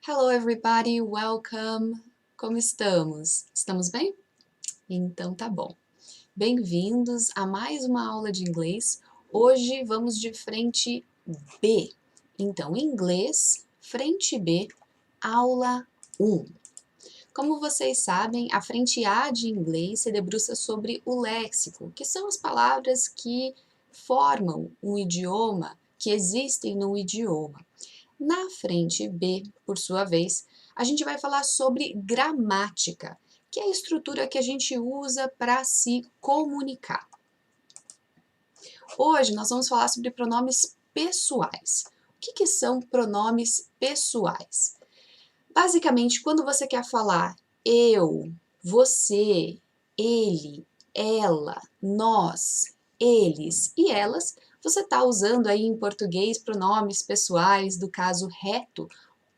Hello everybody, welcome! Como estamos? Estamos bem? Então tá bom. Bem-vindos a mais uma aula de inglês. Hoje vamos de frente B. Então, inglês, frente B, aula 1. Como vocês sabem, a frente A de inglês se debruça sobre o léxico, que são as palavras que formam um idioma, que existem no idioma. Na frente B, por sua vez, a gente vai falar sobre gramática, que é a estrutura que a gente usa para se comunicar. Hoje nós vamos falar sobre pronomes pessoais. O que são pronomes pessoais? Basicamente, quando você quer falar eu, você, ele, ela, nós, eles e elas, você está usando aí em português pronomes pessoais do caso reto,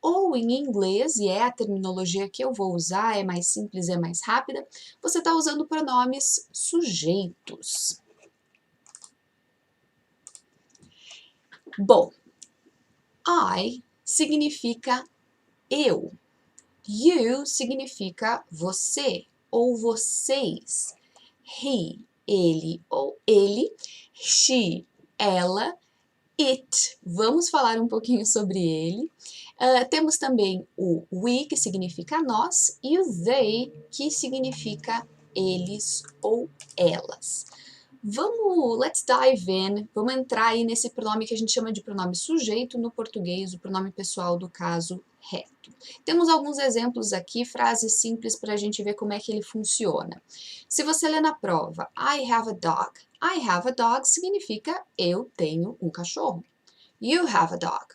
ou em inglês, e é a terminologia que eu vou usar, é mais simples, é mais rápida, você está usando pronomes sujeitos. Bom, I significa eu. You significa você ou vocês. He, ele ou ele. She, ela. It, vamos falar um pouquinho sobre ele. Temos também o we, que significa nós, e o they, que significa eles ou elas. Let's dive in, vamos entrar aí nesse pronome que a gente chama de pronome sujeito no português, o pronome pessoal do caso reto. Temos alguns exemplos aqui, frases simples para a gente ver como é que ele funciona. Se você ler na prova, I have a dog. I have a dog significa eu tenho um cachorro. You have a dog.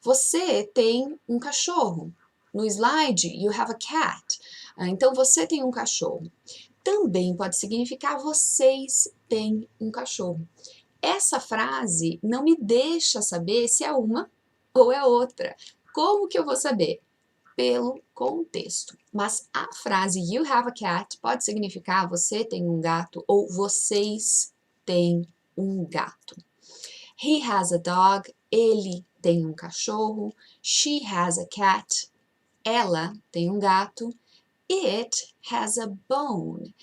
Você tem um cachorro. No slide, you have a cat. Então, você tem um cachorro. Também pode significar vocês têm um cachorro. Essa frase não me deixa saber se é uma ou é outra. Como que eu vou saber? Pelo contexto. Mas a frase you have a cat pode significar você tem um gato ou vocês têm um gato. He has a dog. Ele tem um cachorro. She has a cat. Ela tem um gato. It has a bone.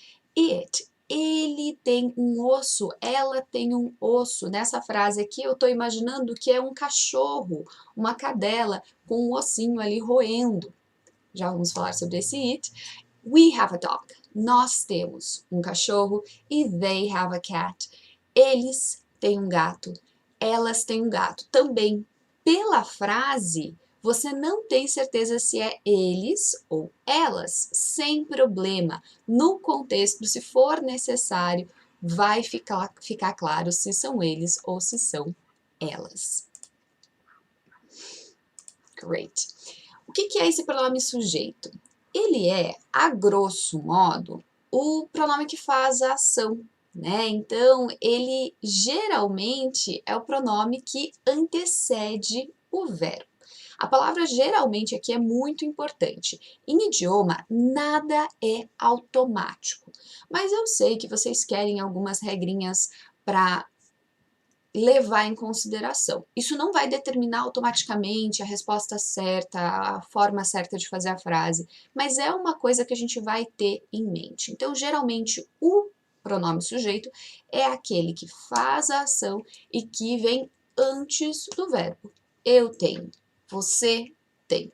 Ele tem um osso, ela tem um osso. Nessa frase aqui eu estou imaginando que é um cachorro, uma cadela com um ossinho ali roendo. Já vamos falar sobre esse it. We have a dog. Nós temos um cachorro e they have a cat. Eles têm um gato. Elas têm um gato. Também, pela frase, você não tem certeza se é eles ou elas, sem problema. No contexto, se for necessário, vai ficar claro se são eles ou se são elas. Great. O que é esse pronome sujeito? Ele é, a grosso modo, o pronome que faz a ação, né? Então, ele geralmente é o pronome que antecede o verbo. A palavra geralmente aqui é muito importante. Em idioma, nada é automático. Mas eu sei que vocês querem algumas regrinhas para levar em consideração. Isso não vai determinar automaticamente a resposta certa, a forma certa de fazer a frase, mas é uma coisa que a gente vai ter em mente. Então, geralmente, o pronome sujeito é aquele que faz a ação e que vem antes do verbo. Eu tenho, você tem.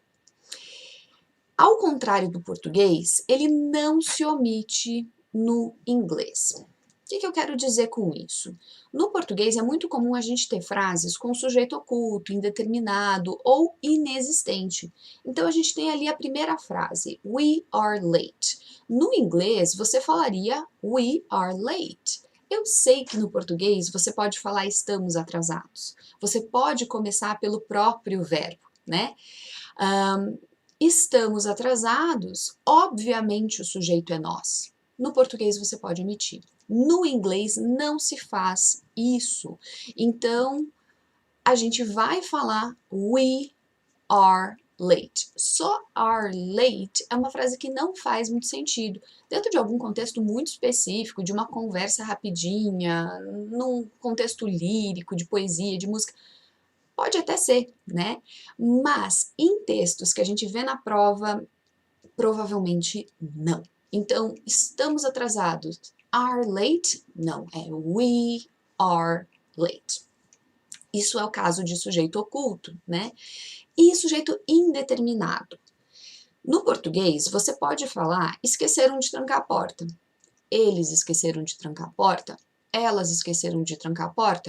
Ao contrário do português, ele não se omite no inglês. O que eu quero dizer com isso? No português é muito comum a gente ter frases com sujeito oculto, indeterminado ou inexistente. Então a gente tem ali a primeira frase, we are late. No inglês você falaria we are late. Eu sei que no português você pode falar estamos atrasados. Você pode começar pelo próprio verbo, né? Estamos atrasados, obviamente o sujeito é nós. No português você pode omitir. No inglês não se faz isso. Então, a gente vai falar we are late. Só are late é uma frase que não faz muito sentido. Dentro de algum contexto muito específico, de uma conversa rapidinha, num contexto lírico, de poesia, de música, Pode até ser, né? Mas em textos que a gente vê na prova, provavelmente não. Então, estamos atrasados. Are late? Não, é we are late. Isso é o caso de sujeito oculto, né? E sujeito indeterminado. No português, você pode falar esqueceram de trancar a porta. Eles esqueceram de trancar a porta. Elas esqueceram de trancar a porta.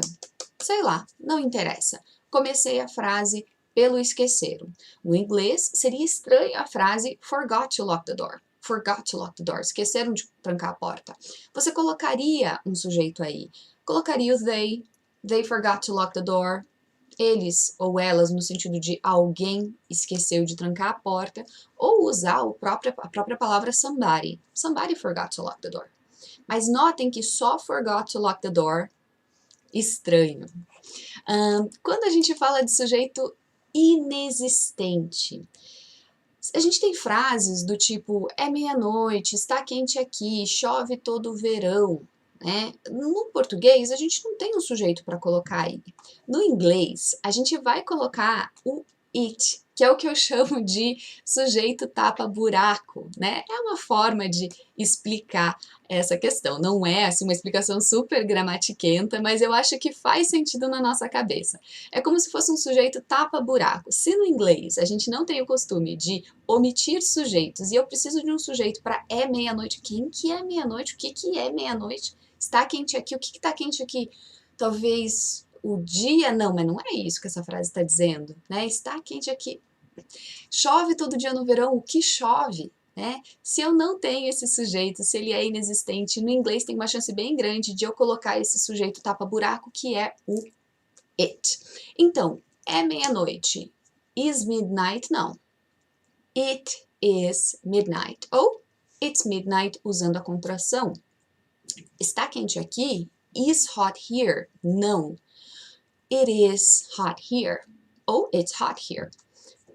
Sei lá, não interessa. Comecei a frase pelo esqueceram. No inglês, seria estranha a frase forgot to lock the door. Forgot to lock the door. Esqueceram de trancar a porta. Você colocaria um sujeito aí. Colocaria o they. They forgot to lock the door. Eles ou elas, no sentido de alguém esqueceu de trancar a porta, ou usar a própria palavra somebody. Somebody forgot to lock the door. Mas notem que só forgot to lock the door, estranho. Quando a gente fala de sujeito inexistente, a gente tem frases do tipo, é meia-noite, está quente aqui, chove todo o verão, né? No português, a gente não tem um sujeito para colocar aí. No inglês, a gente vai colocar o it, que é o que eu chamo de sujeito tapa-buraco, né? É uma forma de explicar essa questão. Não é assim, uma explicação super gramatiquenta, mas eu acho que faz sentido na nossa cabeça. É como se fosse um sujeito tapa-buraco. Se no inglês a gente não tem o costume de omitir sujeitos e eu preciso de um sujeito para é meia-noite, quem que é meia-noite? O que que é meia-noite? Está quente aqui? O que está quente aqui? Talvez o dia, não, mas não é isso que essa frase está dizendo, né? Está quente aqui. Chove todo dia no verão, o que chove? Né? Se eu não tenho esse sujeito, se ele é inexistente, no inglês tem uma chance bem grande de eu colocar esse sujeito tapa-buraco, que é o it. Então, é meia-noite. Is midnight? Não. It is midnight. Ou it's midnight usando a contração. Está quente aqui? Is hot here? Não. It is hot here. Ou it's hot here.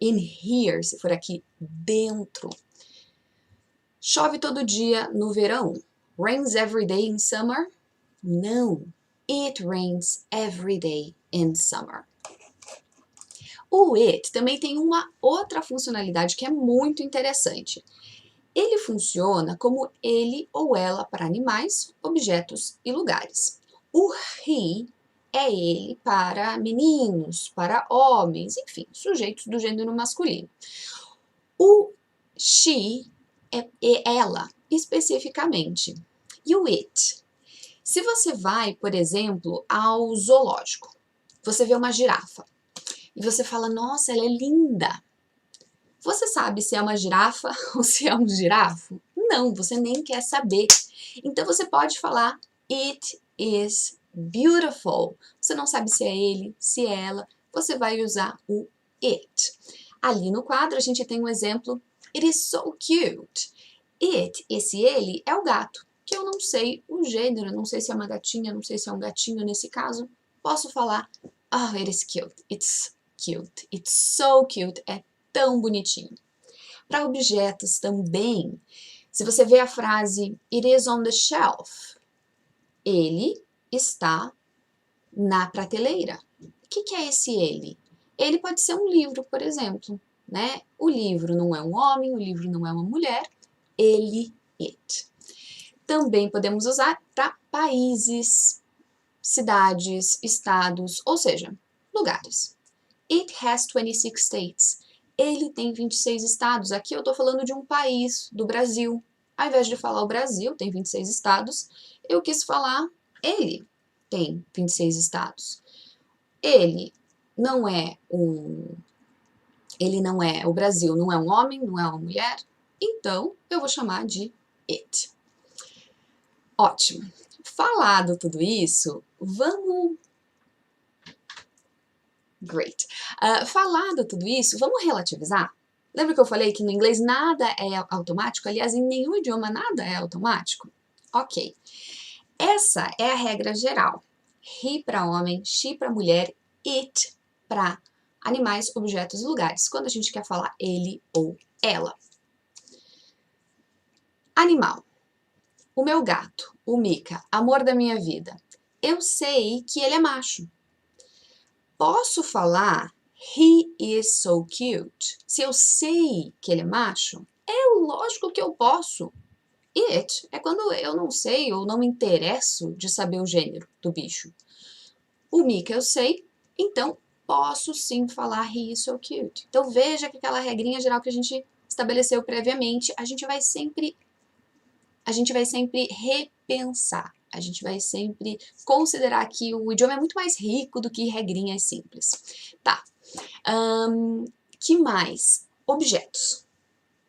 In here, se for aqui dentro. Chove todo dia no verão. Rains every day in summer? Não. It rains every day in summer. O it também tem uma outra funcionalidade que é muito interessante. Ele funciona como ele ou ela para animais, objetos e lugares. O he é ele para meninos, para homens, enfim, sujeitos do gênero masculino. O she é ela, especificamente. E o it? Se você vai, por exemplo, ao zoológico, você vê uma girafa e você fala, nossa, ela é linda. Você sabe se é uma girafa ou se é um girafo? Não, você nem quer saber. Então você pode falar it is beautiful. Você não sabe se é ele, se é ela, você vai usar o it. Ali no quadro a gente tem um exemplo, it is so cute. It, esse ele, é o gato, que eu não sei o gênero, não sei se é uma gatinha, não sei se é um gatinho nesse caso. Posso falar, oh, it is cute, it's cute, it's so cute, é tão bonitinho. Para objetos também, se você vê a frase it is on the shelf, ele está na prateleira. O que é esse ele? Ele pode ser um livro, por exemplo, né? O livro não é um homem, o livro não é uma mulher, ele, it. Também podemos usar para países, cidades, estados, ou seja, lugares. It has 26 states. Ele tem 26 estados. Aqui eu estou falando de um país, do Brasil. Ao invés de falar o Brasil tem 26 estados, eu quis falar ele tem 26 estados. Ele não é o Brasil não é um homem, não é uma mulher, então eu vou chamar de it. Ótimo. Falado tudo isso, vamos... Great. Falado tudo isso, vamos relativizar? Lembra que eu falei que no inglês nada é automático? Aliás, em nenhum idioma nada é automático? Ok. Essa é a regra geral. He para homem, she para mulher, it para animais, objetos e lugares. Quando a gente quer falar ele ou ela. Animal. O meu gato, o Mika, amor da minha vida. Eu sei que ele é macho. posso falar he is so cute? Se eu sei que ele é macho, é lógico que eu posso. It é quando eu não sei ou não me interesso de saber o gênero do bicho. O Mika eu sei, então posso sim falar he is so cute. Então veja que aquela regrinha geral que a gente estabeleceu previamente, a gente vai sempre repensar. A gente vai sempre considerar que o idioma é muito mais rico do que regrinhas simples. Tá. Que mais? Objetos.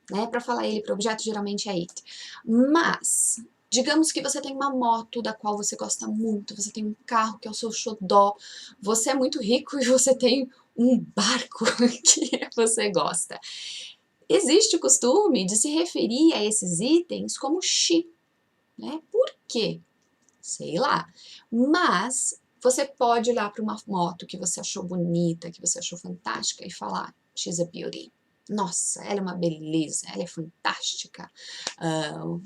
Né? Para falar ele para objeto, geralmente é it. Mas, digamos que você tem uma moto da qual você gosta muito, você tem um carro que é o seu xodó, você é muito rico e você tem um barco que você gosta. Existe o costume de se referir a esses itens como she, né? Por quê? Sei lá. Mas você pode olhar para uma moto que você achou bonita, que você achou fantástica e falar, she's a beauty. Nossa, ela é uma beleza, ela é fantástica.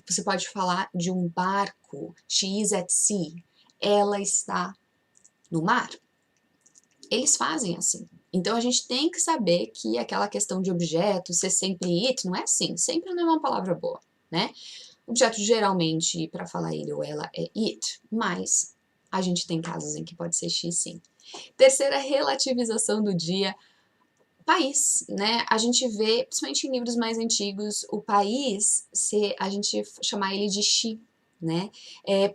Você pode falar de um barco, she is at sea. Ela está no mar. Eles fazem assim. Então a gente tem que saber que aquela questão de objeto ser sempre it não é assim. Sempre não é uma palavra boa, né? Objeto geralmente, para falar ele ou ela, é it, mas a gente tem casos em que pode ser she sim. Terceira relativização do dia, país, né? A gente vê, principalmente em livros mais antigos, o país, a gente chamar ele de she, né?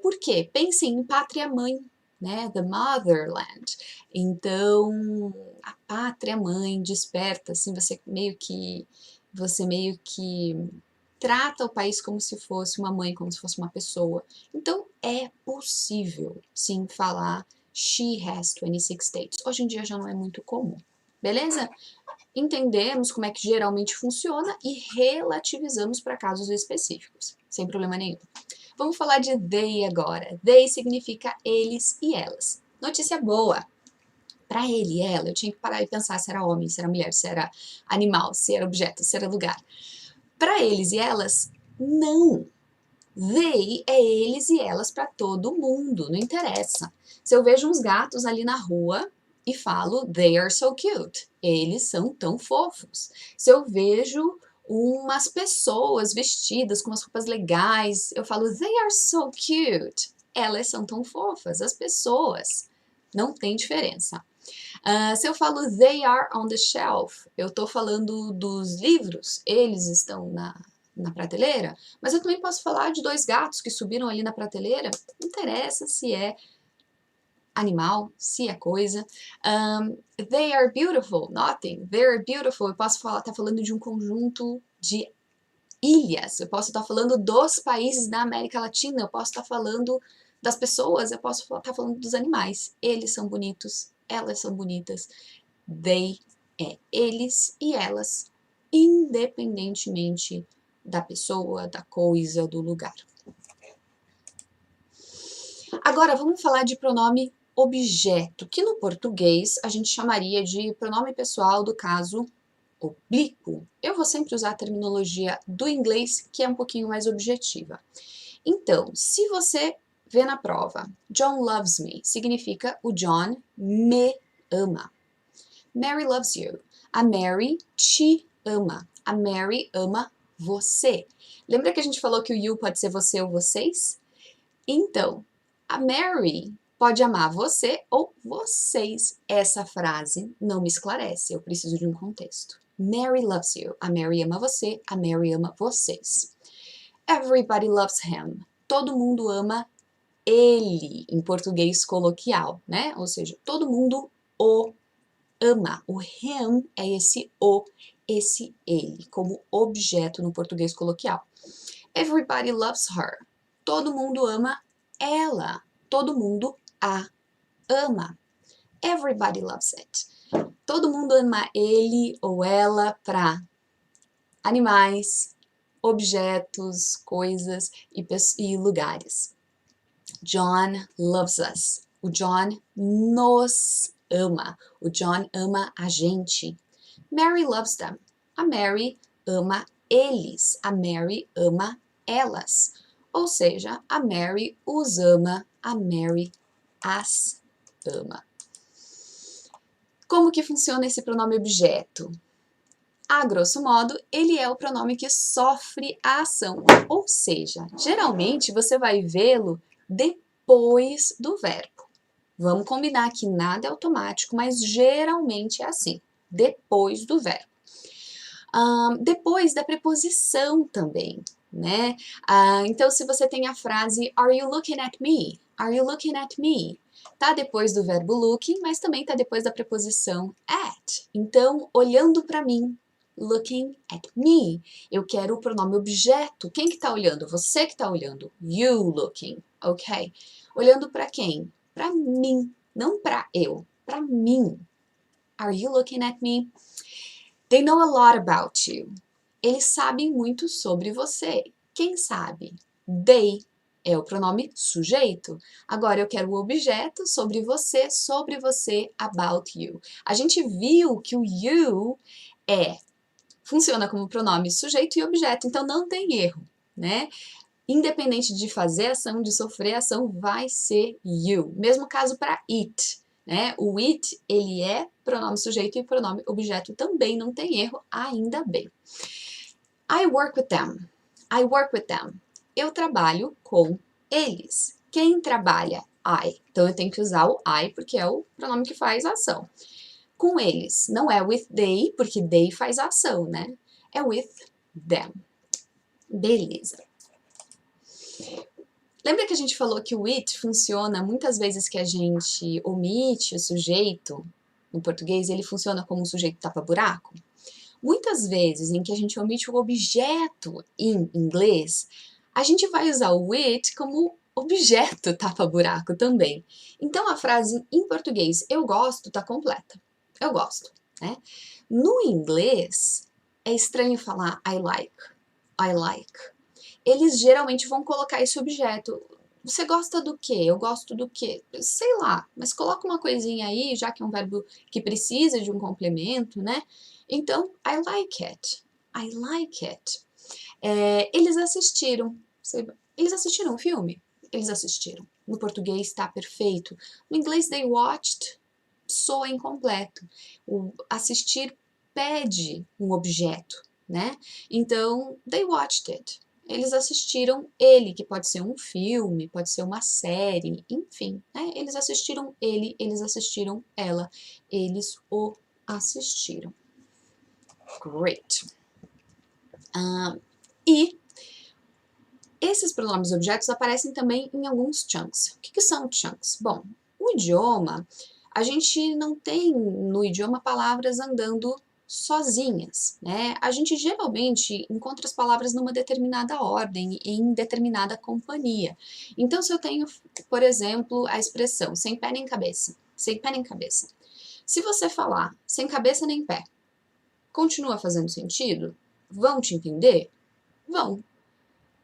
Por quê? Pensem em pátria-mãe, né? The motherland. Então, a pátria-mãe desperta, assim, você meio que trata o país como se fosse uma mãe, como se fosse uma pessoa. Então, é possível, sim, falar she has 26 states. Hoje em dia já não é muito comum, beleza? Entendemos como é que geralmente funciona e relativizamos para casos específicos, sem problema nenhum. Vamos falar de they agora. They significa eles e elas. Notícia boa. Para ele e ela, eu tinha que parar e pensar se era homem, se era mulher, se era animal, se era objeto, se era lugar. Para eles e elas, não. They é eles e elas para todo mundo, não interessa. Se eu vejo uns gatos ali na rua e falo, they are so cute, eles são tão fofos. Se eu vejo umas pessoas vestidas com umas roupas legais, eu falo, they are so cute, elas são tão fofas, as pessoas. Não tem diferença. Se eu falo they are on the shelf, eu estou falando dos livros, eles estão na prateleira, mas eu também posso falar de dois gatos que subiram ali na prateleira, não interessa se é animal, se é coisa. They are beautiful, nothing, they're beautiful, eu posso estar falando de um conjunto de ilhas, eu posso estar falando dos países da América Latina, eu posso estar falando das pessoas, eu posso estar falando dos animais, eles são bonitos, elas são bonitas. They é eles e elas, independentemente da pessoa, da coisa, do lugar. Agora vamos falar de pronome objeto, que no português a gente chamaria de pronome pessoal do caso oblíquo. Eu vou sempre usar a terminologia do inglês, que é um pouquinho mais objetiva. Então, se você vê na prova, John loves me, significa o John me ama. Mary loves you. A Mary te ama. A Mary ama você. Lembra que a gente falou que o you pode ser você ou vocês? Então, a Mary pode amar você ou vocês. Essa frase não me esclarece, eu preciso de um contexto. Mary loves you. A Mary ama você, a Mary ama vocês. Everybody loves him. Todo mundo ama ele, em português coloquial, né? Ou seja, todo mundo o ama. O him é esse o, esse ele, como objeto no português coloquial. Everybody loves her. Todo mundo ama ela. Todo mundo a ama. Everybody loves it. Todo mundo ama ele ou ela para animais, objetos, coisas e lugares. John loves us. O John nos ama. O John ama a gente. Mary loves them. A Mary ama eles. A Mary ama elas. Ou seja, a Mary os ama. A Mary as ama. Como que funciona esse pronome objeto? A grosso modo, ele é o pronome que sofre a ação, ou seja, geralmente você vai vê-lo depois do verbo. Vamos combinar que nada é automático, mas geralmente é assim, depois do verbo. Depois da preposição também, né? Então, se você tem a frase Are you looking at me? Are you looking at me? Tá depois do verbo looking, mas também tá depois da preposição at. Então, olhando para mim, looking at me. Eu quero o pronome objeto. Quem que tá olhando? Você que tá olhando. You looking, ok? Olhando para quem? Para mim, não para eu, para mim. Are you looking at me? They know a lot about you. Eles sabem muito sobre você. Quem sabe? They é o pronome sujeito. Agora eu quero o objeto sobre você, about you. A gente viu que o you funciona como pronome sujeito e objeto, então não tem erro, né? Independente de fazer ação, de sofrer ação, vai ser you. Mesmo caso para it, né? O it, ele é pronome sujeito e pronome objeto também, não tem erro, ainda bem. I work with them. I work with them. Eu trabalho com eles. Quem trabalha? I. Então eu tenho que usar o I porque é o pronome que faz a ação. Com eles. Não é with they, porque they faz a ação, né? É with them. Beleza. Lembra que a gente falou que o it funciona muitas vezes que a gente omite o sujeito, no português, ele funciona como um sujeito tapa-buraco? Muitas vezes em que a gente omite o objeto em inglês, a gente vai usar o it como objeto tapa-buraco também. Então a frase em português, eu gosto, tá completa. Eu gosto, né? No inglês, é estranho falar I like. I like. Eles geralmente vão colocar esse objeto. Você gosta do quê? Eu gosto do quê? Sei lá, mas coloca uma coisinha aí, já que é um verbo que precisa de um complemento, né? Então, I like it. I like it. Eles assistiram. Eles assistiram o filme? Eles assistiram. No português está perfeito. No inglês, they watched, soa incompleto. O assistir pede um objeto, né? Então, they watched it. Eles assistiram ele, que pode ser um filme, pode ser uma série, enfim, né? Eles assistiram ele, eles assistiram ela, eles o assistiram. Great. E esses pronomes objetos aparecem também em alguns chunks. O que são chunks? Bom, o idioma, a gente não tem no idioma palavras andando sozinhas, né? A gente geralmente encontra as palavras numa determinada ordem, em determinada companhia. Então, se eu tenho, por exemplo, a expressão sem pé nem cabeça, sem pé nem cabeça. Se você falar sem cabeça nem pé, continua fazendo sentido? Vão te entender? Vão.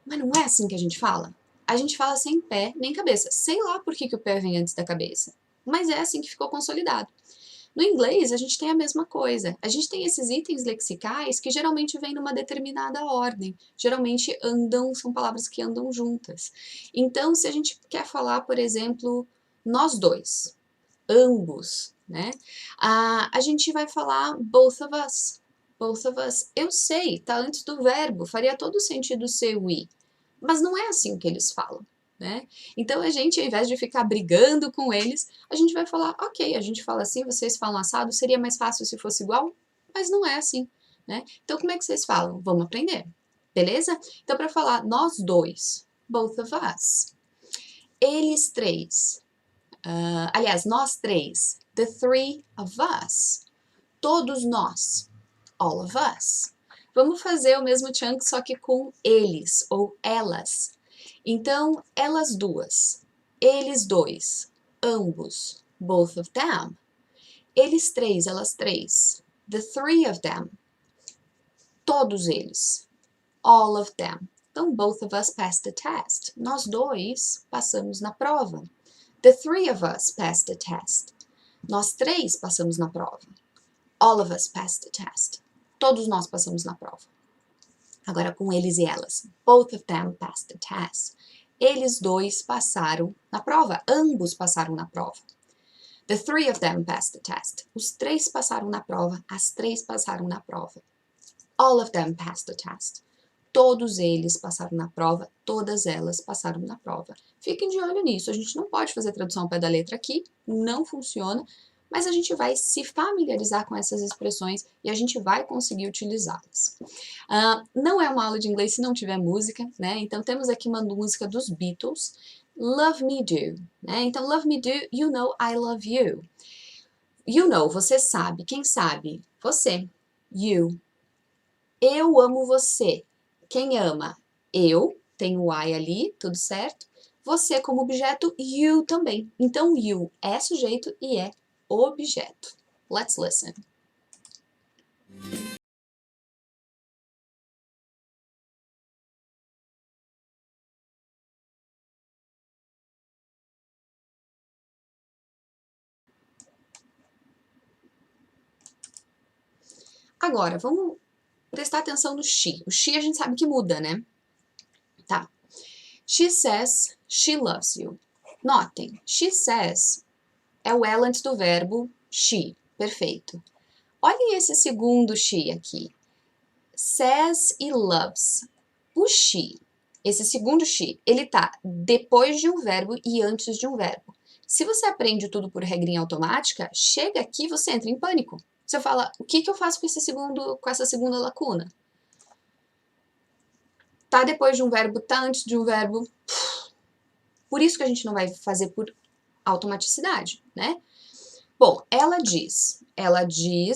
Mas não é assim que a gente fala. A gente fala sem pé nem cabeça. Sei lá por que o pé vem antes da cabeça, mas é assim que ficou consolidado. No inglês, a gente tem a mesma coisa. A gente tem esses itens lexicais que geralmente vêm numa determinada ordem. Geralmente são palavras que andam juntas. Então, se a gente quer falar, por exemplo, nós dois, ambos, né? A gente vai falar both of us. Both of us. Eu sei, tá antes do verbo, faria todo sentido ser we. Mas não é assim que eles falam, né? Então a gente, ao invés de ficar brigando com eles, a gente vai falar, ok, a gente fala assim, vocês falam assado, seria mais fácil se fosse igual, mas não é assim, né? Então como é que vocês falam? Vamos aprender, beleza? Então para falar nós dois, both of us, eles três, aliás, nós três, the three of us, todos nós, all of us. Vamos fazer o mesmo chunk, só que com eles ou elas. Então, elas duas, eles dois, ambos, both of them. Eles três, elas três, the three of them. Todos eles, all of them. Então, both of us passed the test. Nós dois passamos na prova. The three of us passed the test. Nós três passamos na prova. All of us passed the test. Todos nós passamos na prova. Agora com eles e elas. Both of them passed the test. Eles dois passaram na prova. Ambos passaram na prova. The three of them passed the test. Os três passaram na prova, as três passaram na prova. All of them passed the test. Todos eles passaram na prova, todas elas passaram na prova. Fiquem de olho nisso, a gente não pode fazer tradução ao pé da letra aqui, não funciona, mas a gente vai se familiarizar com essas expressões e a gente vai conseguir utilizá-las. Não é uma aula de inglês se não tiver música, né? Então temos aqui uma música dos Beatles, Love Me Do, né? Então Love Me Do, you know I love you. You know, você sabe, quem sabe? Você, you. Eu amo você. Quem ama? Eu, tem o I ali, tudo certo? Você como objeto, you também. Então, you é sujeito e é objeto. Let's listen. Agora, vamos prestar atenção no she. O she a gente sabe que muda, né? Tá. She says she loves you. Notem, she says é o ela antes do verbo she. Perfeito. Olhem esse segundo she aqui. Says e loves. O she, esse segundo she, ele tá depois de um verbo e antes de um verbo. Se você aprende tudo por regrinha automática, chega aqui e você entra em pânico. Você fala, o que eu faço com essa segunda lacuna? Tá depois de um verbo, tá antes de um verbo. Por isso que a gente não vai fazer por automaticidade, né? Bom, ela diz,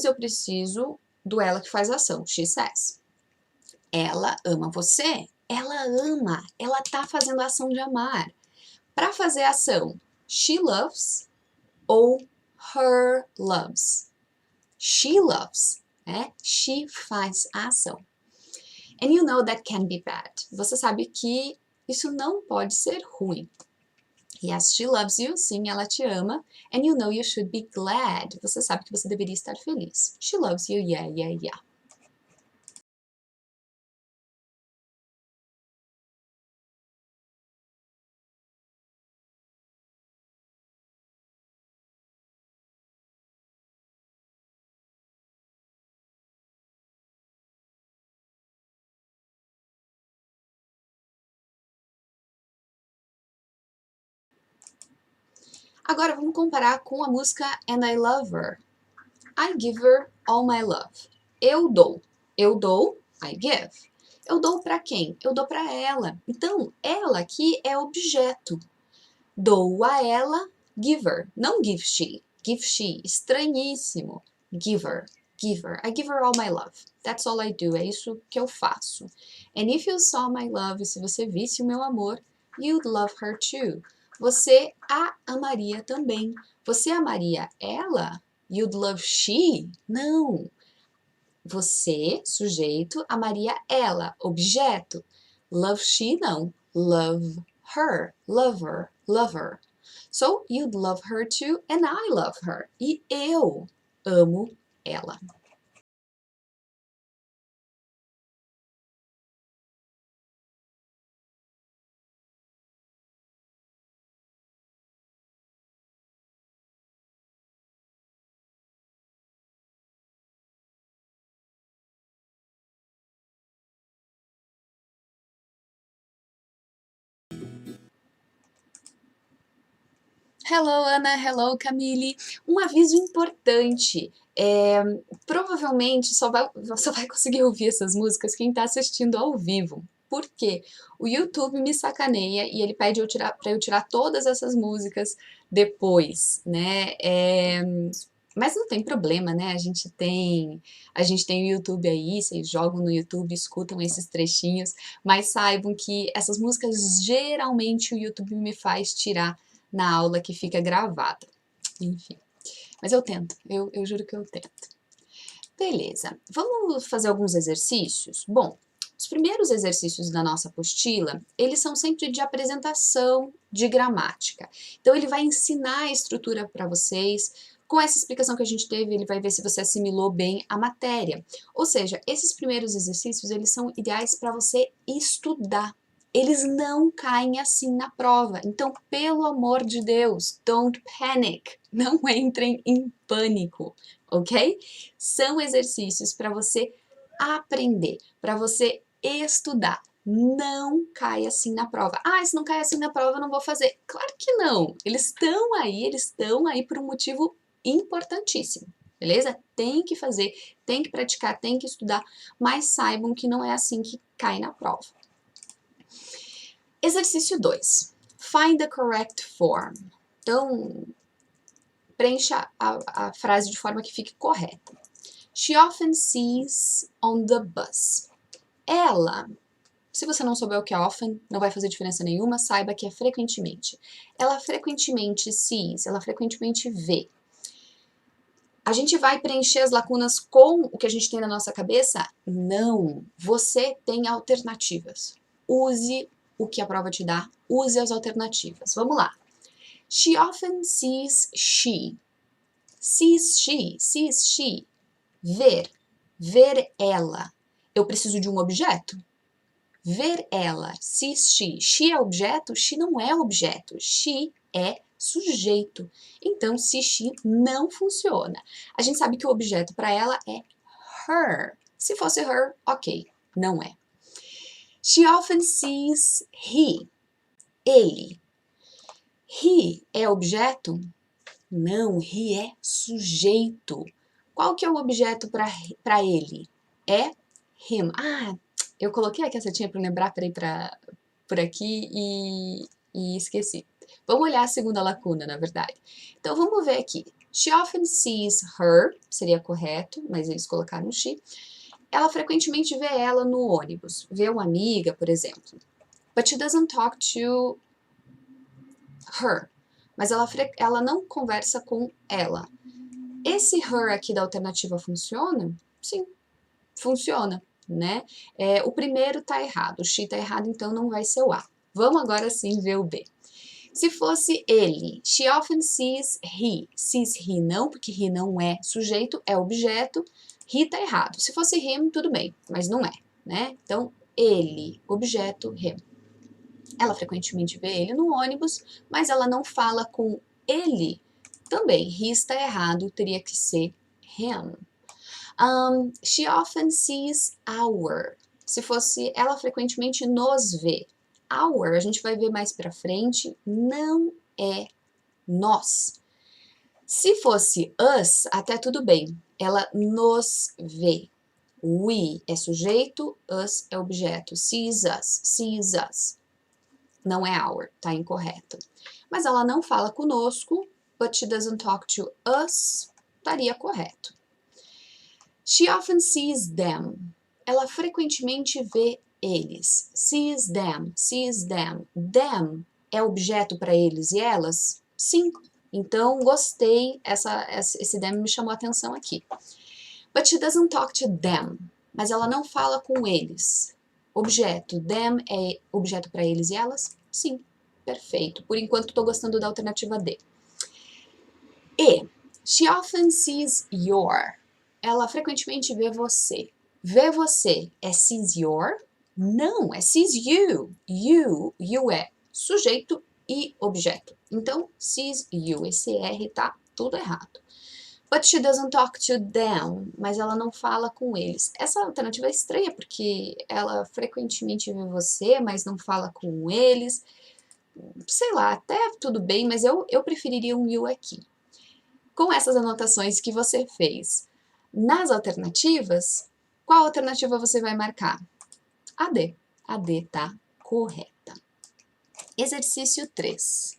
eu preciso do ela que faz a ação, she says. Ela ama você? Ela tá fazendo a ação de amar. Para fazer a ação, she loves ou her loves. She loves, né? She faz a ação. And you know that can be bad. Você sabe que isso não pode ser ruim. Yes, she loves you. Sim, ela te ama. And you know you should be glad. Você sabe que você deveria estar feliz. She loves you. Yeah, yeah, yeah. Agora vamos comparar com a música And I Love Her. I give her all my love. Eu dou, I give. Eu dou para quem? Eu dou para ela. Então, ela aqui é objeto. Dou a ela, give her. Não give she, estranhíssimo. Give her. I give her all my love. That's all I do. É isso que eu faço. And if you saw my love, se você visse o meu amor, you'd love her too. Você a amaria também. Você amaria ela? You'd love she? Não. Você, sujeito, amaria ela, objeto. Love she, não. Love her, lover, lover. So, you'd love her too, and I love her. E eu amo ela. Hello, Ana. Hello, Camille. Um aviso importante. Provavelmente só vai conseguir ouvir essas músicas quem está assistindo ao vivo. Por quê? O YouTube me sacaneia e ele pede para eu tirar todas essas músicas depois, né? Mas não tem problema, né? A gente tem o YouTube aí, vocês jogam no YouTube, escutam esses trechinhos, mas saibam que essas músicas geralmente o YouTube me faz tirar na aula que fica gravada. Enfim, mas eu tento, eu juro que eu tento. Beleza, vamos fazer alguns exercícios? Bom, os primeiros exercícios da nossa apostila, eles são sempre de apresentação de gramática. Então, ele vai ensinar a estrutura para vocês. Com essa explicação que a gente teve, ele vai ver se você assimilou bem a matéria. Ou seja, esses primeiros exercícios, eles são ideais para você estudar. Eles não caem assim na prova. Então, pelo amor de Deus, don't panic. Não entrem em pânico, ok? São exercícios para você aprender, para você estudar. Não cai assim na prova. Ah, se não cai assim na prova, eu não vou fazer. Claro que não. Eles estão aí por um motivo importantíssimo, beleza? Tem que fazer, tem que praticar, tem que estudar, mas saibam que não é assim que cai na prova. Exercício 2. Find the correct form. Então, preencha a frase de forma que fique correta. She often sees on the bus. Ela, se você não souber o que é often, não vai fazer diferença nenhuma, saiba que é frequentemente. Ela frequentemente sees, ela frequentemente vê. A gente vai preencher as lacunas com o que a gente tem na nossa cabeça? Não. Você tem alternativas. Use o que a prova te dá, use as alternativas. Vamos lá. She often sees she. Sees she. Ver. Ver ela. Eu preciso de um objeto? Ver ela. Sees she. She é objeto? She não é objeto. She é sujeito. Então, se she não funciona. A gente sabe que o objeto para ela é her. Se fosse her, ok. Não é. She often sees he. Ele. He é objeto? Não, he é sujeito. Qual que é o objeto para ele? É him. Ah, eu coloquei aqui a setinha para lembrar, peraí, por aqui e esqueci. Vamos olhar a segunda lacuna, na verdade. Então, vamos ver aqui. She often sees her, seria correto, mas eles colocaram she. Ela frequentemente vê ela no ônibus. Vê uma amiga, por exemplo. But she doesn't talk to her. Mas ela não conversa com ela. Esse her aqui da alternativa funciona? Sim, funciona, né? O primeiro tá errado, o she tá errado, então não vai ser o A. Vamos agora sim ver o B. Se fosse ele, she often sees he. Sees he não, porque he não é sujeito, é objeto. He tá errado. Se fosse him, tudo bem, mas não é, né? Então, ele, objeto, him. Ela frequentemente vê ele no ônibus, mas ela não fala com ele. Também, he está errado, teria que ser him. She often sees our. Se fosse, ela frequentemente nos vê. Our, a gente vai ver mais pra frente, não é nós. Se fosse us, até tudo bem. Ela nos vê. We é sujeito, us é objeto. Sees us. Não é our, tá incorreto. Mas ela não fala conosco, but she doesn't talk to us, estaria correto. She often sees them. Ela frequentemente vê eles. Sees them. Them é objeto para eles e elas? Sim. Então, gostei, esse them me chamou a atenção aqui. But she doesn't talk to them. Mas ela não fala com eles. Objeto, them é objeto para eles e elas? Sim, perfeito. Por enquanto, estou gostando da alternativa D. E, she often sees your. Ela frequentemente vê você. Vê você é sees your? Não, é sees you. You é sujeito e objeto. Então, sees you. Esse R tá tudo errado. But she doesn't talk to them. Mas ela não fala com eles. Essa alternativa é estranha, porque ela frequentemente vê você, mas não fala com eles. Sei lá, até tudo bem, mas eu preferiria um you aqui. Com essas anotações que você fez nas alternativas, qual alternativa você vai marcar? A D. A D tá correta. Exercício 3.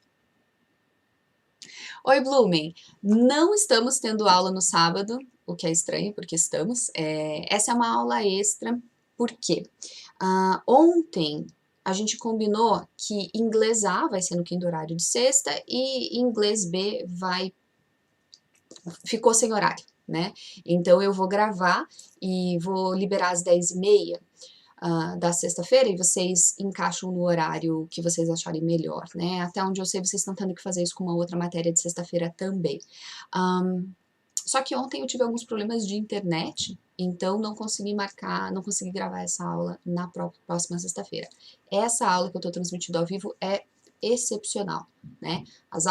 Oi, Blumen. Não estamos tendo aula no sábado, o que é estranho, porque estamos. Essa é uma aula extra, por quê? Ontem a gente combinou que inglês A vai ser no quinto horário de sexta e inglês B ficou sem horário, né? Então eu vou gravar e vou liberar às 10h30 da sexta-feira e vocês encaixam no horário que vocês acharem melhor, né? Até onde eu sei, vocês estão tendo que fazer isso com uma outra matéria de sexta-feira também. Só que ontem eu tive alguns problemas de internet, então não consegui marcar, não consegui gravar essa aula na próxima sexta-feira. Essa aula que eu estou transmitindo ao vivo é excepcional, né? As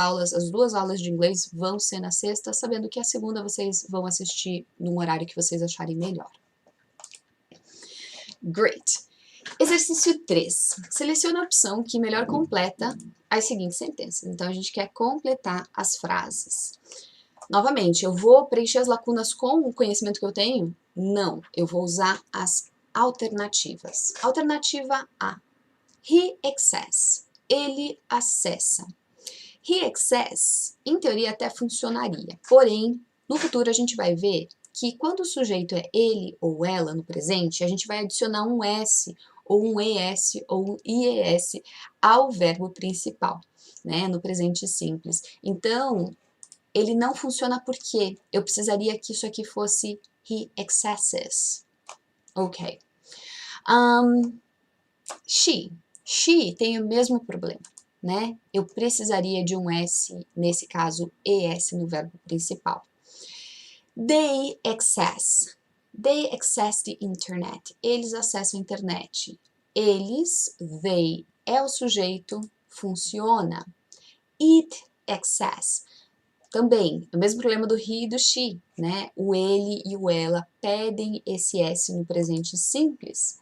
duas aulas de inglês vão ser na sexta, sabendo que a segunda vocês vão assistir num horário que vocês acharem melhor. Great! Exercício 3. Selecione a opção que melhor completa as seguintes sentenças. Então, a gente quer completar as frases. Novamente, eu vou preencher as lacunas com o conhecimento que eu tenho? Não, eu vou usar as alternativas. Alternativa A. He access. Ele acessa. He access, em teoria, até funcionaria. Porém, no futuro a gente vai ver que quando o sujeito é ele ou ela no presente, a gente vai adicionar um S, ou um ES, ou um IES ao verbo principal, né, no presente simples. Então, ele não funciona porque eu precisaria que isso aqui fosse he accesses. Ok. She. She tem o mesmo problema, né? Eu precisaria de um S, nesse caso, ES no verbo principal. They access. They access the internet. Eles acessam a internet. Eles, they, é o sujeito, funciona. It access. Também, o mesmo problema do he e do she, né? O ele e o ela pedem esse S no presente simples.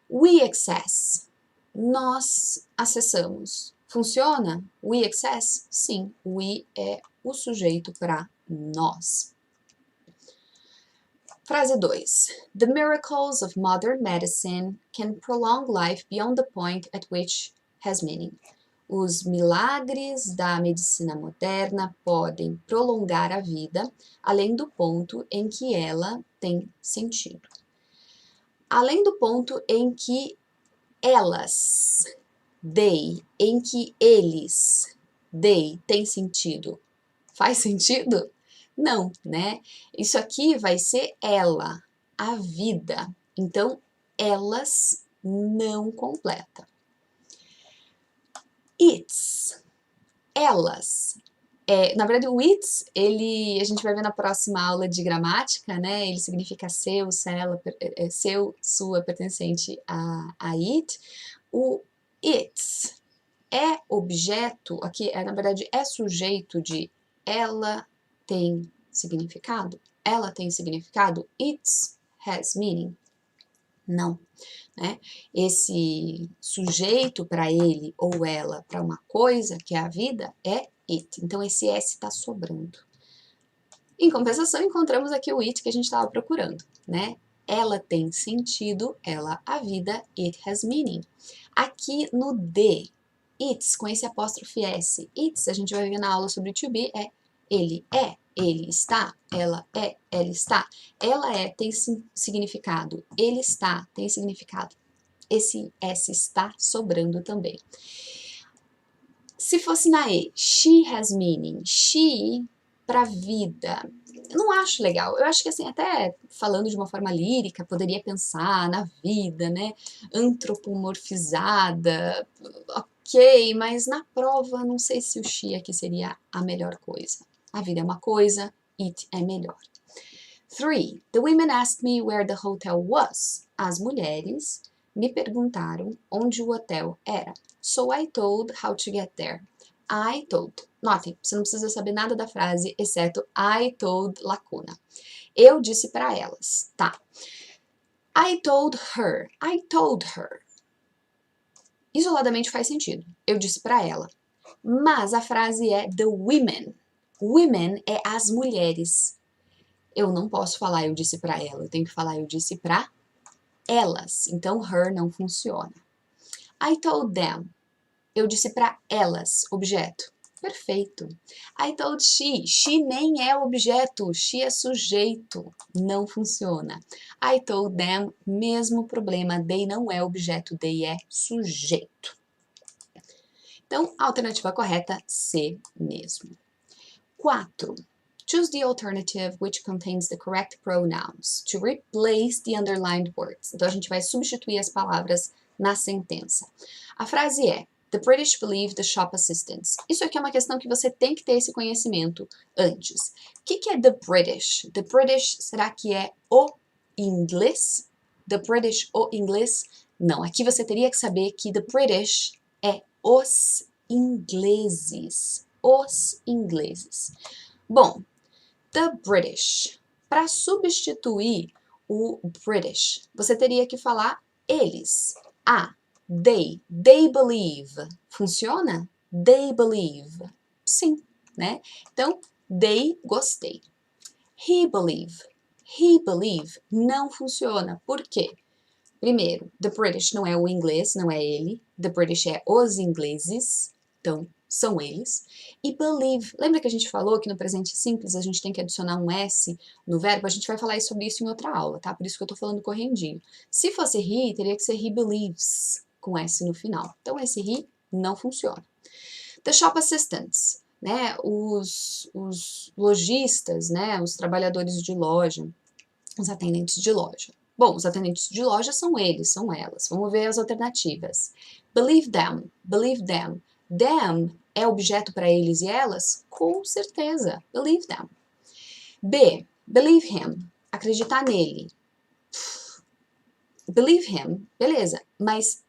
We access. Nós acessamos. Funciona? We access? Sim, we é o sujeito para nós. Frase 2. The miracles of modern medicine can prolong life beyond the point at which has meaning. Os milagres da medicina moderna podem prolongar a vida além do ponto em que ela tem sentido. Além do ponto em que elas, they, em que eles, they, tem sentido. Faz sentido? Não, né? Isso aqui vai ser ela, a vida. Então, elas não completa. It's, elas. Na verdade, o it's, a gente vai ver na próxima aula de gramática, né? Ele significa seu, seu, sua, pertencente a it. O it's é objeto, aqui, na verdade, é sujeito de ela tem significado. Ela tem significado. It has meaning. Não, né? Esse sujeito para ele ou ela, para uma coisa, que é a vida, é it. Então, esse S está sobrando. Em compensação, encontramos aqui o it que a gente estava procurando, né? Ela tem sentido, ela, a vida, it has meaning. Aqui no D, it's, com esse apóstrofe S, it's, a gente vai ver na aula sobre to be, ele é, ele está, ela é, ela está. Ela é, tem significado, ele está, tem significado. Esse S está sobrando também. Se fosse na E, she has meaning, she para vida. Eu não acho legal. Eu acho que, assim, até falando de uma forma lírica, poderia pensar na vida, né? Antropomorfizada, ok, mas na prova, não sei se o she aqui seria a melhor coisa. A vida é uma coisa, it é melhor. 3. The women asked me where the hotel was. As mulheres me perguntaram onde o hotel era. So I told how to get there. I told. Notem, você não precisa saber nada da frase, exceto I told lacuna. Eu disse para elas, tá? I told her. I told her. Isoladamente faz sentido. Eu disse para ela. Mas a frase é the women. Women é as mulheres. Eu não posso falar eu disse para ela. Eu tenho que falar eu disse para elas. Então, her não funciona. I told them. Eu disse para elas, objeto. Perfeito. I told she. She nem é objeto, she é sujeito. Não funciona. I told them, mesmo problema. They não é objeto, they é sujeito. Então, a alternativa correta, C mesmo. 4. Choose the alternative which contains the correct pronouns to replace the underlined words. Então, a gente vai substituir as palavras na sentença. A frase é: The British believe the shop assistants. Isso aqui é uma questão que você tem que ter esse conhecimento antes. O que é the British? The British, será que é o inglês? The British, o inglês? Não, aqui você teria que saber que the British é os ingleses. Os ingleses. Bom, the British. Para substituir o British, você teria que falar eles. They believe. Funciona? They believe. Sim, né? Então, they, gostei. He believe não funciona. Por quê? Primeiro, the British não é o inglês, não é ele. The British é os ingleses, então são eles. E believe, lembra que a gente falou que no presente simples a gente tem que adicionar um S no verbo? A gente vai falar sobre isso em outra aula, tá? Por isso que eu tô falando correndinho. Se fosse he, teria que ser he believes, com S no final. Então esse he não funciona. The shop assistants, né? Os lojistas, né? Os trabalhadores de loja, os atendentes de loja. Bom, os atendentes de loja são eles, são elas. Vamos ver as alternativas. Believe them, believe them. Them é objeto para eles e elas? Com certeza. Believe them. B. Believe him. Acreditar nele. Believe him, beleza. Mas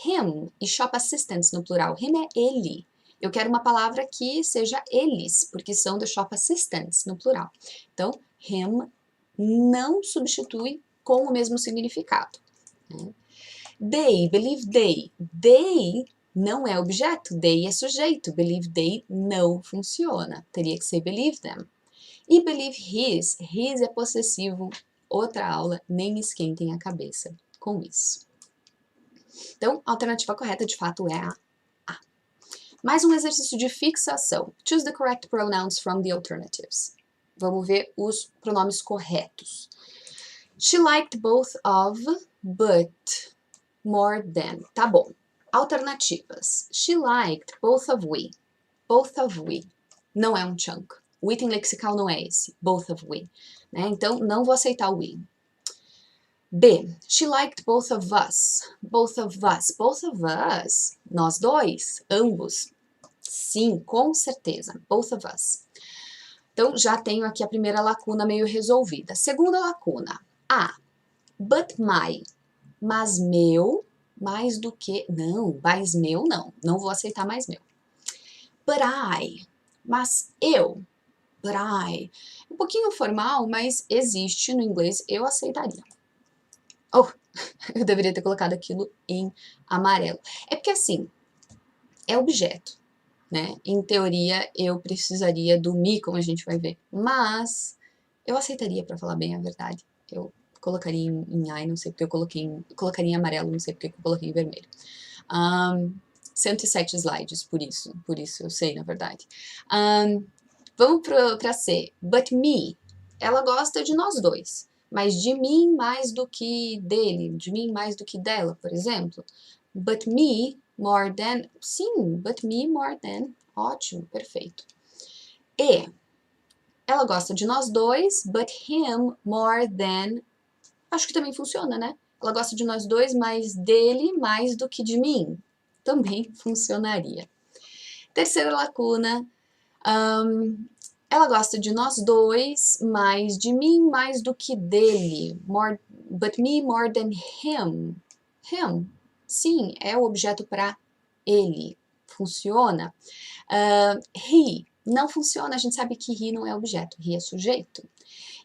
him e shop assistants no plural. Him é ele. Eu quero uma palavra que seja eles, porque são the shop assistants no plural. Então, him não substitui com o mesmo significado. Né? They, believe they. They não é objeto, they é sujeito. Believe they não funciona. Teria que ser believe them. E believe his é possessivo. Outra aula, nem esquentem a cabeça com isso. Então, a alternativa correta, de fato, é a A. Mais um exercício de fixação. Choose the correct pronouns from the alternatives. Vamos ver os pronomes corretos. She liked both of, but more than. Tá bom. Alternativas. She liked both of we. Both of we. Não é um chunk. O item lexical não é esse. Both of we. Né? Então, não vou aceitar o we. B. She liked both of us. Both of us. Both of us. Nós dois. Ambos. Sim, com certeza. Both of us. Então, já tenho aqui a primeira lacuna meio resolvida. Segunda lacuna. A. But my. Mas meu, mais do que... Não, mais meu não. Não vou aceitar mais meu. But I. Mas eu. But I. Um pouquinho formal, mas existe no inglês. Eu aceitaria. Oh, eu deveria ter colocado aquilo em amarelo. É porque assim, é objeto, né? Em teoria, eu precisaria do me, como a gente vai ver. Mas eu aceitaria, para falar bem a verdade. Eu colocaria em I, não sei porque eu colocaria em amarelo, não sei porque eu coloquei em vermelho. 107 slides, por isso eu sei, na verdade. Vamos para C. But me, ela gosta de nós dois. Mas de mim mais do que dele, de mim mais do que dela, por exemplo. But me more than, sim, but me more than, ótimo, perfeito. E, ela gosta de nós dois, but him more than, acho que também funciona, né? Ela gosta de nós dois, mas dele mais do que de mim, também funcionaria. Terceira lacuna, ela gosta de nós dois, mas de mim mais do que dele. More, but me more than him. Him, sim, é o objeto para ele. Funciona. He, não funciona. A gente sabe que he não é objeto, he é sujeito.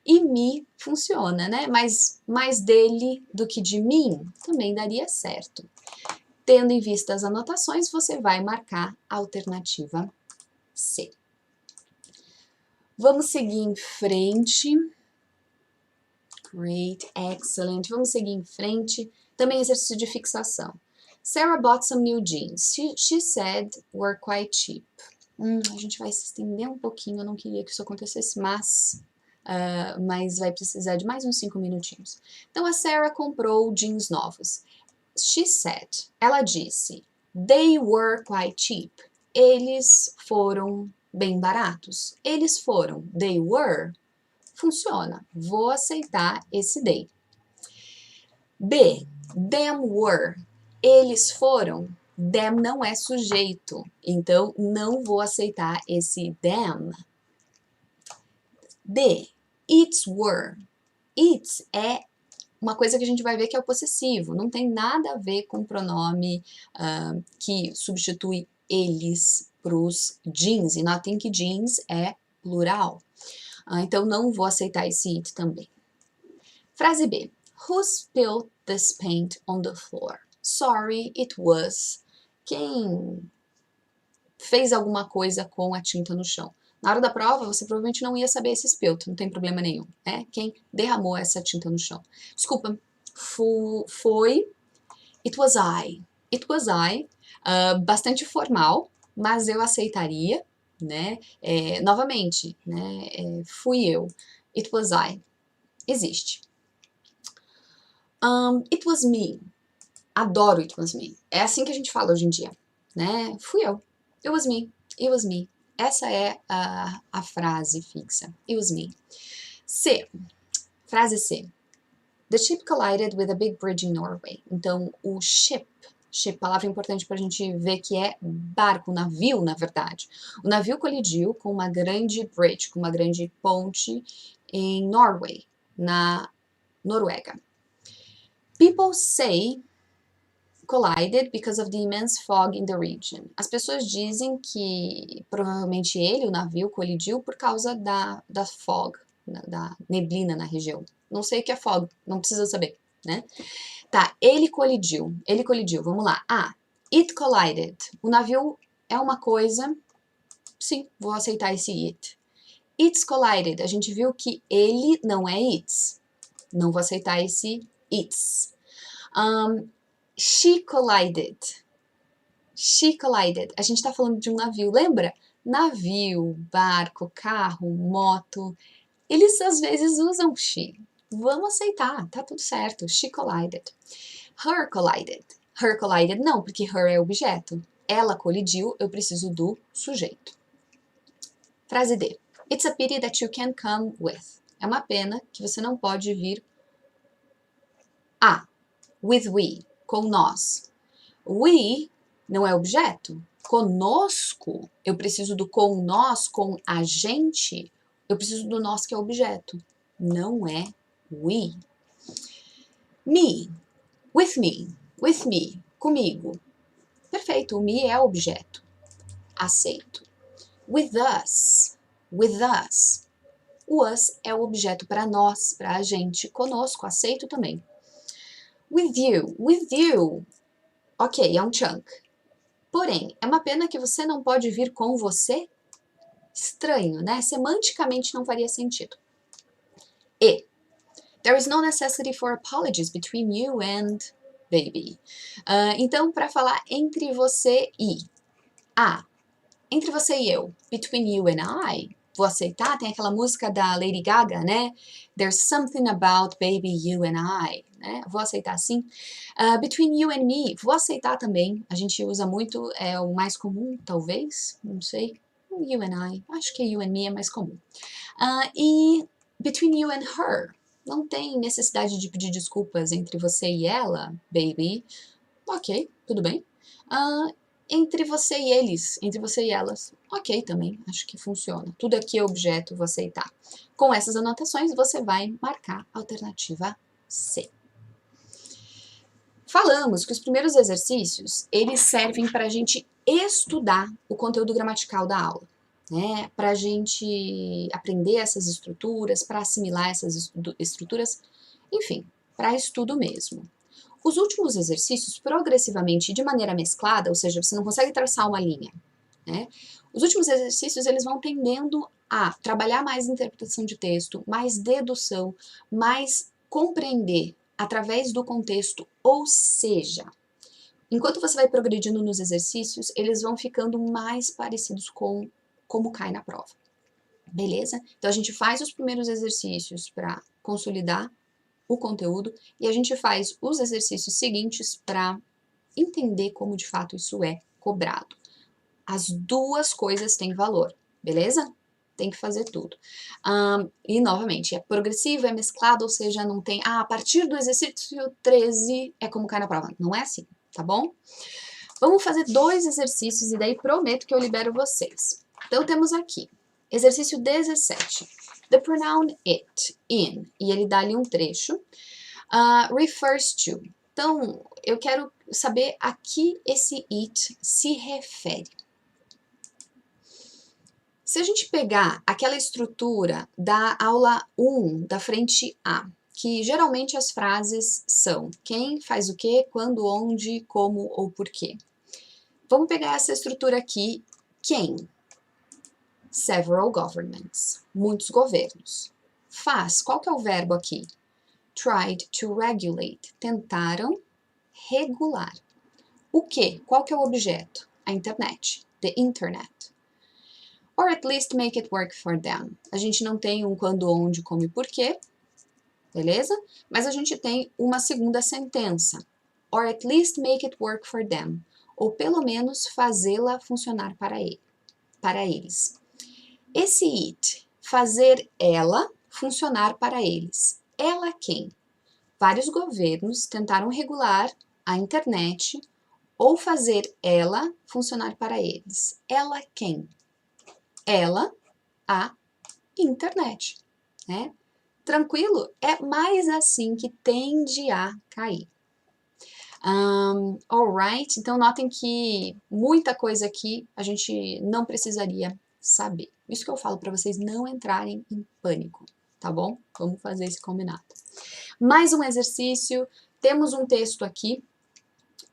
E me funciona, né? Mas mais dele do que de mim também daria certo. Tendo em vista as anotações, você vai marcar a alternativa C. Vamos seguir em frente. Great, excellent. Vamos seguir em frente. Também exercício de fixação. Sarah bought some new jeans. She said were quite cheap. A gente vai se estender um pouquinho. Eu não queria que isso acontecesse, mas vai precisar de mais uns 5 minutinhos. Então, a Sarah comprou jeans novos. She said, ela disse, they were quite cheap. Eles foram bem baratos. Eles foram, they were, funciona. Vou aceitar esse they. B, them were, eles foram, Them não é sujeito, então não vou aceitar esse them. D. Its were. Its é uma coisa que a gente vai ver que é o possessivo, não tem nada a ver com o pronome que substitui eles para os jeans, e notem que jeans é plural. Então não vou aceitar esse it também. Frase B. Who spilled this paint on the floor? Sorry, it was. Quem fez alguma coisa com a tinta no chão? Na hora da prova, você provavelmente não ia saber esse spilled, não tem problema nenhum, né? Quem derramou essa tinta no chão? Desculpa, foi it was I. It was I. Bastante formal, mas eu aceitaria, né? Novamente, né? Fui eu. It was I. Existe. It was me. Adoro it was me. É assim que a gente fala hoje em dia, né? Fui eu. It was me. It was me. Essa é a frase fixa. It was me. C. Frase C. The ship collided with a big bridge in Norway. Então, o ship, palavra importante para a gente ver que é barco, navio, na verdade. O navio colidiu com uma grande bridge, com uma grande ponte em Norway, na Noruega. People say collided because of the immense fog in the region. As pessoas dizem que provavelmente ele, o navio, colidiu por causa da fog, da neblina na região. Não sei o que é fog, não precisa saber, né? Tá, ele colidiu, vamos lá. It collided. O navio é uma coisa, sim, vou aceitar esse it. It's collided, a gente viu que ele não é it's. Não vou aceitar esse it's. She collided. She collided. A gente tá falando de um navio, lembra? Navio, barco, carro, moto. Eles às vezes usam she. Vamos aceitar, tá tudo certo. She collided. Her collided. Her collided não, porque her é objeto. Ela colidiu, eu preciso do sujeito. Frase D. It's a pity that you can't come with. É uma pena que você não pode vir with we, com nós. We não é objeto. Conosco, eu preciso do com nós, com a gente. Eu preciso do nós que é objeto. Não é we. Me, with me, comigo. Perfeito, o me é objeto. Aceito. With us. O us é o objeto para nós, para a gente, conosco, aceito também. With you. Ok, é um chunk. Porém, é uma pena que você não pode vir com você? Estranho, né? Semanticamente não faria sentido. E. There is no necessity for apologies between you and baby. Então, para falar entre você e. Entre você e eu. Between you and I. Vou aceitar, tem aquela música da Lady Gaga, né? There's something about baby, you and I. Né? Vou aceitar sim. Between you and me, vou aceitar também. A gente usa muito, é o mais comum, talvez, não sei. You and I, acho que you and me é mais comum. E between you and her, não tem necessidade de pedir desculpas entre você e ela, baby. Ok, tudo bem. Entre você e eles, entre você e elas, ok também, acho que funciona. Tudo aqui é objeto, vou aceitar. Com essas anotações, você vai marcar a alternativa C. Falamos que os primeiros exercícios, eles servem para a gente estudar o conteúdo gramatical da aula, né? Para a gente aprender essas estruturas, para assimilar essas estruturas, enfim, para estudo mesmo. Os últimos exercícios, progressivamente, de maneira mesclada, ou seja, você não consegue traçar uma linha, né? Os últimos exercícios, eles vão tendendo a trabalhar mais interpretação de texto, mais dedução, mais compreender através do contexto, ou seja, enquanto você vai progredindo nos exercícios, eles vão ficando mais parecidos com como cai na prova, beleza? Então, a gente faz os primeiros exercícios para consolidar o conteúdo e a gente faz os exercícios seguintes para entender como de fato isso é cobrado. As duas coisas têm valor, beleza? Tem que fazer tudo. E, novamente, é progressivo, é mesclado, ou seja, não tem... a partir do exercício 13 é como cai na prova. Não é assim, tá bom? Vamos fazer 2 exercícios e daí prometo que eu libero vocês. Então, temos aqui, exercício 17. The pronoun it, in, e ele dá ali um trecho, refers to. Então, eu quero saber a que esse it se refere. Se a gente pegar aquela estrutura da aula 1, da frente A, que geralmente as frases são quem faz o quê, quando, onde, como ou porquê. Vamos pegar essa estrutura aqui, quem? Several governments, muitos governos. Faz, qual que é o verbo aqui? Tried to regulate, tentaram regular. O que? Qual que é o objeto? A internet, the internet. Or at least make it work for them. A gente não tem um quando, onde, como e porquê, beleza? Mas a gente tem uma segunda sentença. Or at least make it work for them. Ou pelo menos fazê-la funcionar para eles. Esse it, fazer ela funcionar para eles. Ela quem? Vários governos tentaram regular a internet ou fazer ela funcionar para eles. Ela quem? Ela, a internet, né? Tranquilo? É mais assim que tende a cair. Alright, então notem que muita coisa aqui a gente não precisaria saber. Isso que eu falo para vocês não entrarem em pânico, tá bom? Vamos fazer esse combinado. Mais um exercício, temos um texto aqui.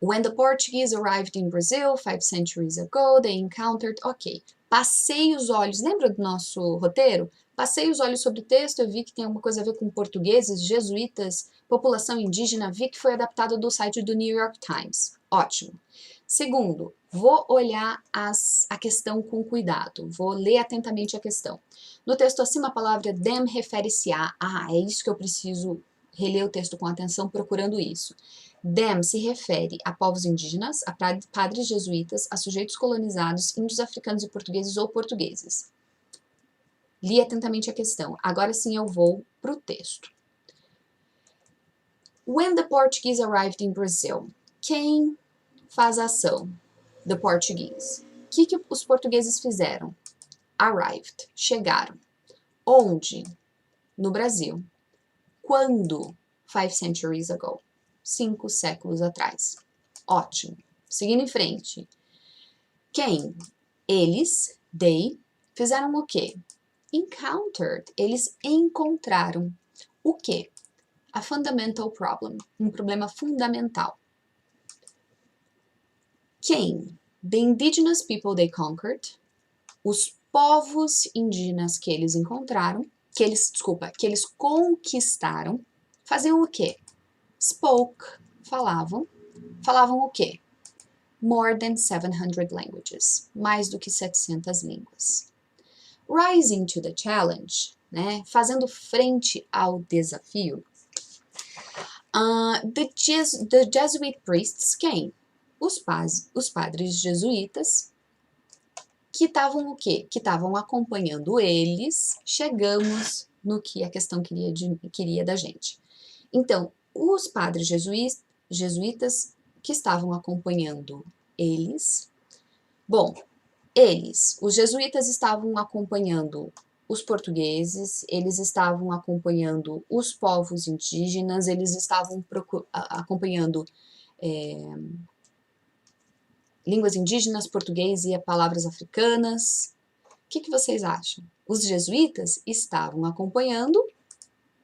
When the Portuguese arrived in Brazil 5 centuries ago, they encountered... Ok, passei os olhos, lembra do nosso roteiro? Passei os olhos sobre o texto, eu vi que tem alguma coisa a ver com portugueses, jesuítas, população indígena, vi que foi adaptado do site do New York Times. Ótimo. Segundo, vou olhar a questão com cuidado, vou ler atentamente a questão. No texto acima, a palavra them refere-se a... é isso que eu preciso reler o texto com atenção, procurando isso. Them se refere a povos indígenas, a padres jesuítas, a sujeitos colonizados, índios africanos e portugueses ou portugueses. Li atentamente a questão. Agora sim eu vou para o texto. When the Portuguese arrived in Brazil. Quem faz a ação? The Portuguese. O que os portugueses fizeram? Arrived. Chegaram. Onde? No Brasil. Quando? 5 centuries ago. 5 séculos atrás. Ótimo. Seguindo em frente. Quem? Eles, they, fizeram o quê? Encountered. Eles encontraram o quê? A fundamental problem. Um problema fundamental. Quem? The indigenous people they conquered. Os povos indígenas que eles encontraram, que eles conquistaram, faziam o quê? Spoke, falavam o quê? More than 700 languages, mais do que 700 línguas. Rising to the challenge, né? Fazendo frente ao desafio. The Jesuit priests, quem? Os padres jesuítas, que estavam o quê? Que estavam acompanhando eles, chegamos no que a questão queria da gente. Então, os padres jesuítas que estavam acompanhando eles, bom, os jesuítas estavam acompanhando os portugueses, eles estavam acompanhando os povos indígenas, eles estavam acompanhando línguas indígenas, português e palavras africanas. O que vocês acham? Os jesuítas estavam acompanhando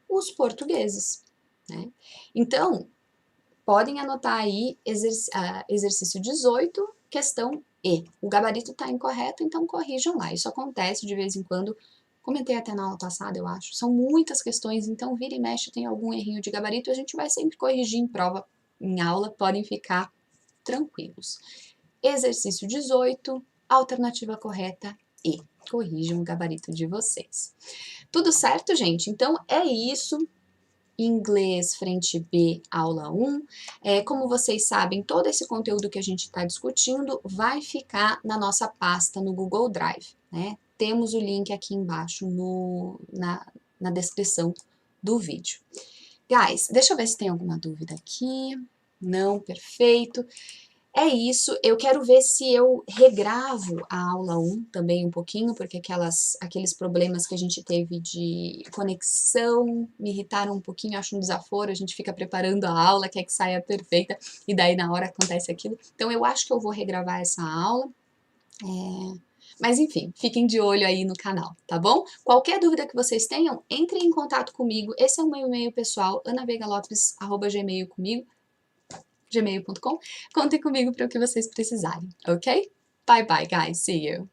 os portugueses, né? Então, podem anotar aí exercício 18, questão E. O gabarito está incorreto, então corrijam lá. Isso acontece de vez em quando. Comentei até na aula passada, eu acho. São muitas questões, então vira e mexe, tem algum errinho de gabarito, a gente vai sempre corrigir em prova, em aula, podem ficar tranquilos. Exercício 18, alternativa correta E. Corrijam o gabarito de vocês. Tudo certo, gente? Então, é isso. Inglês, frente B, aula 1. Como vocês sabem, todo esse conteúdo que a gente está discutindo vai ficar na nossa pasta no Google Drive, né? Temos o link aqui embaixo na descrição do vídeo. Guys, deixa eu ver se tem alguma dúvida aqui. Não, perfeito. É isso, eu quero ver se eu regravo a aula 1 também um pouquinho, porque aqueles problemas que a gente teve de conexão me irritaram um pouquinho, acho um desaforo, a gente fica preparando a aula, quer que saia perfeita, e daí na hora acontece aquilo. Então eu acho que eu vou regravar essa aula. Mas enfim, fiquem de olho aí no canal, tá bom? Qualquer dúvida que vocês tenham, entrem em contato comigo. Esse é o meu e-mail pessoal, anavegalopes@gmail.com. Contem comigo para o que vocês precisarem, ok? Bye bye, guys. See you.